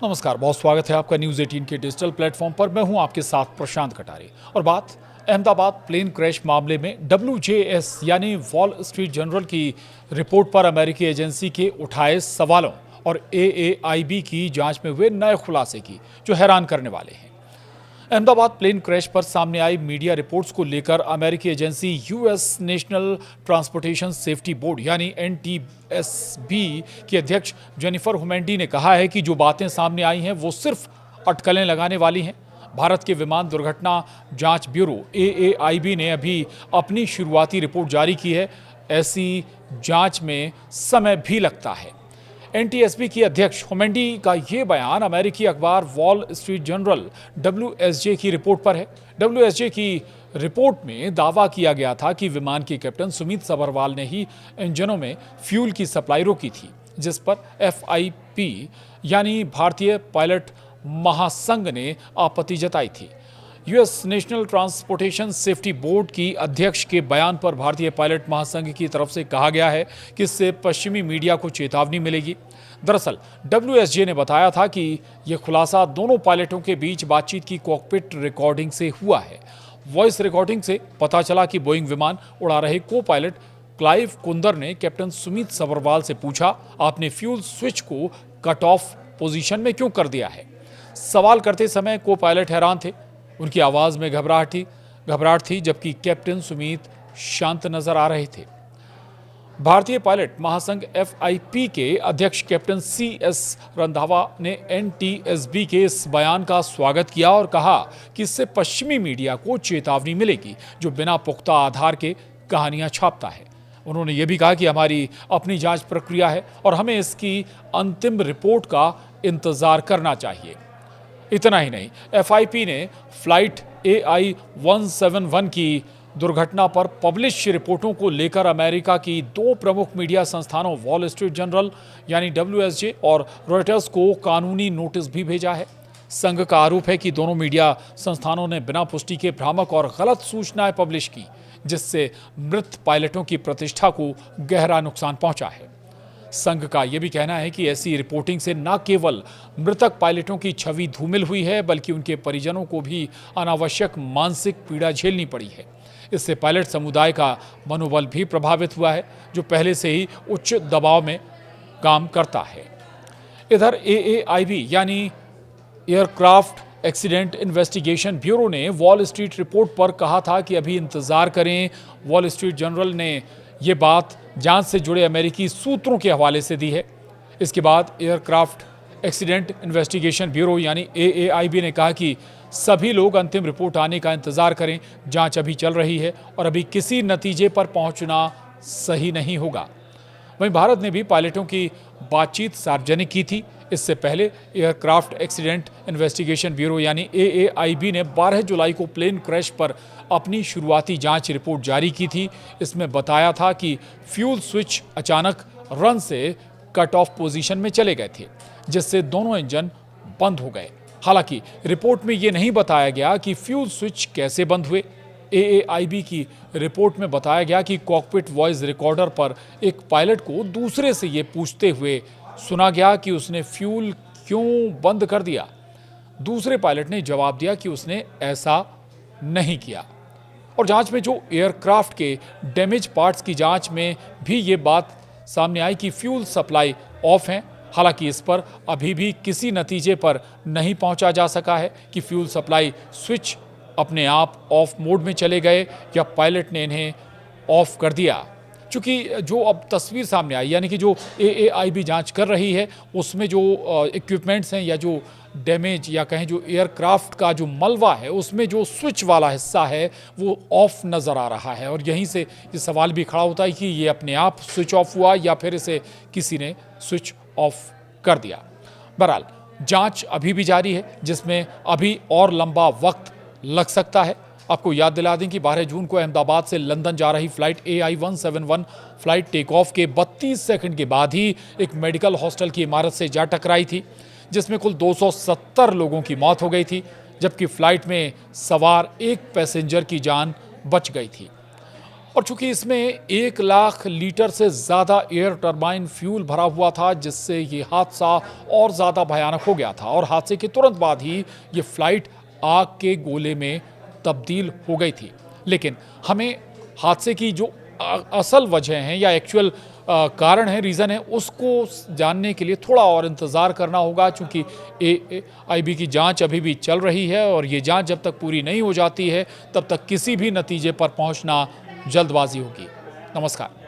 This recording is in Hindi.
नमस्कार, बहुत स्वागत है आपका न्यूज़ 18 के डिजिटल प्लेटफॉर्म पर। मैं हूं आपके साथ प्रशांत कटारे और बात अहमदाबाद प्लेन क्रैश मामले में WJS यानी वॉल स्ट्रीट जर्नल की रिपोर्ट पर अमेरिकी एजेंसी के उठाए सवालों और AAIB की जांच में हुए नए खुलासे की, जो हैरान करने वाले हैं। अहमदाबाद प्लेन क्रैश पर सामने आई मीडिया रिपोर्ट्स को लेकर अमेरिकी agency US national transportation safety board यानी NTSB की अध्यक्ष जेनिफर हुमेंडी ने कहा है कि जो बातें सामने आई हैं वो सिर्फ अटकलें लगाने वाली हैं। भारत के विमान दुर्घटना जांच ब्यूरो AAIB ने अभी अपनी शुरुआती रिपोर्ट जारी की है। ऐसी जांच में समय भी लगता है। NTSB की अध्यक्ष हुमेंडी का ये बयान अमेरिकी अखबार वॉल स्ट्रीट जर्नल WSJ की रिपोर्ट पर है। WSJ की रिपोर्ट में दावा किया गया था कि विमान के कैप्टन सुमित सभरवाल ने ही इंजनों में फ्यूल की सप्लाई रोकी थी, जिस पर FIP यानी भारतीय पायलट महासंघ ने आपत्ति जताई थी। US national transportation safety board की अध्यक्ष के बयान पर भारतीय पायलट महासंघ की तरफ से कहा गया है कि इससे पश्चिमी मीडिया को चेतावनी मिलेगी। दरअसल WSJ ने बताया था कि यह खुलासा दोनों पायलटों के बीच बातचीत की कॉकपिट रिकॉर्डिंग से हुआ है। वॉइस रिकॉर्डिंग से पता चला कि बोइंग विमान उड़ा रहे को पायलट क्लाइव कुंदर ने कैप्टन सुमित सभरवाल से पूछा, आपने फ्यूल स्विच को कट ऑफ पोजीशन में क्यों कर दिया है? सवाल करते समय को पायलट हैरान थे। उनकी आवाज में घबराहट थी, जबकि कैप्टन सुमित शांत नजर आ रहे थे। भारतीय पायलट महासंघ FIP के अध्यक्ष कैप्टन CS रंधावा ने NTSB के इस बयान का स्वागत किया और कहा कि इससे पश्चिमी मीडिया को चेतावनी मिलेगी, जो बिना पुख्ता आधार के कहानियां छापता है। उन्होंने ये भी कहा कि हमारी अपनी जांच प्रक्रिया है और हमें इसकी अंतिम रिपोर्ट का इंतजार करना चाहिए। इतना ही नहीं, FIP ने फ्लाइट AI-171 की दुर्घटना पर पब्लिश रिपोर्टों को लेकर अमेरिका की दो प्रमुख मीडिया संस्थानों वॉल स्ट्रीट जर्नल यानी WSJ और रॉयटर्स को कानूनी नोटिस भी भेजा है। संघ का आरोप है कि दोनों मीडिया संस्थानों ने बिना पुष्टि के भ्रामक और गलत सूचनाएं पब्लिश की, जिससे मृत पायलटों की प्रतिष्ठा को गहरा नुकसान पहुंचा है। संघ का यह भी कहना है कि ऐसी रिपोर्टिंग से न केवल मृतक पायलटों की छवि धूमिल हुई है, बल्कि उनके परिजनों को भी अनावश्यक मानसिक पीड़ा झेलनी पड़ी है। इससे पायलट समुदाय का मनोबल भी प्रभावित हुआ है, जो पहले से ही उच्च दबाव में काम करता है। इधर AAIB यानी एयरक्राफ्ट एक्सीडेंट इन्वेस्टिगेशन ब्यूरो ने वॉल स्ट्रीट रिपोर्ट पर कहा था कि अभी इंतजार करें। वॉल स्ट्रीट जर्नल ने ये बात जांच से जुड़े अमेरिकी सूत्रों के हवाले से दी है। इसके बाद एयरक्राफ्ट एक्सीडेंट इन्वेस्टिगेशन ब्यूरो यानी AAIB ने कहा कि सभी लोग अंतिम रिपोर्ट आने का इंतजार करें। जांच अभी चल रही है और अभी किसी नतीजे पर पहुंचना सही नहीं होगा। वहीं भारत ने भी पायलटों की बातचीत सार्वजनिक की थी। इससे पहले एयरक्राफ्ट एक्सीडेंट इन्वेस्टिगेशन ब्यूरो यानी AAIB ने 12 जुलाई को प्लेन क्रैश पर अपनी शुरुआती जांच रिपोर्ट जारी की थी। इसमें बताया था कि फ्यूल स्विच अचानक रन से कट ऑफ पोजीशन में चले गए थे, जिससे दोनों इंजन बंद हो गए। हालांकि रिपोर्ट में ये नहीं बताया गया कि फ्यूल स्विच कैसे बंद हुए। AAIB की रिपोर्ट में बताया गया कि कॉकपिट वॉइस रिकॉर्डर पर एक पायलट को दूसरे से ये पूछते हुए सुना गया कि उसने फ्यूल क्यों बंद कर दिया। दूसरे पायलट ने जवाब दिया कि उसने ऐसा नहीं किया। और जांच में जो एयरक्राफ्ट के डैमेज पार्ट्स की जांच में भी ये बात सामने आई कि फ्यूल सप्लाई ऑफ है। हालांकि इस पर अभी भी किसी नतीजे पर नहीं पहुंचा जा सका है कि फ्यूल सप्लाई स्विच अपने आप ऑफ मोड में चले गए या पायलट ने इन्हें ऑफ कर दिया। चूँकि जो अब तस्वीर सामने आई, यानी कि जो AAIB जांच कर रही है, उसमें जो इक्विपमेंट्स हैं या जो डैमेज या कहें जो एयरक्राफ्ट का जो मलबा है, उसमें जो स्विच वाला हिस्सा है वो ऑफ नज़र आ रहा है। और यहीं से ये सवाल भी खड़ा होता है कि ये अपने आप स्विच ऑफ हुआ या फिर इसे किसी ने स्विच ऑफ कर दिया। बहरहाल जांच अभी भी जारी है, जिसमें अभी और लंबा वक्त लग सकता है। आपको याद दिला दें कि 12 जून को अहमदाबाद से लंदन जा रही flight AI-171 flight take off के 32 सेकंड के बाद ही एक मेडिकल हॉस्टल की इमारत से जा टकराई थी, जिसमें कुल 270 लोगों की मौत हो गई थी, जबकि फ्लाइट में सवार एक पैसेंजर की जान बच गई थी। और चूंकि इसमें 1 लाख लीटर से ज़्यादा एयर टरबाइन फ्यूल भरा हुआ था, जिससे ये हादसा और ज़्यादा भयानक हो गया था और हादसे के तुरंत बाद ही ये फ्लाइट आग के गोले में तब्दील हो गई थी। लेकिन हमें हादसे की जो असल वजह हैं या एक्चुअल कारण है, रीज़न है, उसको जानने के लिए थोड़ा और इंतज़ार करना होगा, चूँकि AIB की जांच अभी भी चल रही है और ये जांच जब तक पूरी नहीं हो जाती है तब तक किसी भी नतीजे पर पहुंचना जल्दबाजी होगी। नमस्कार।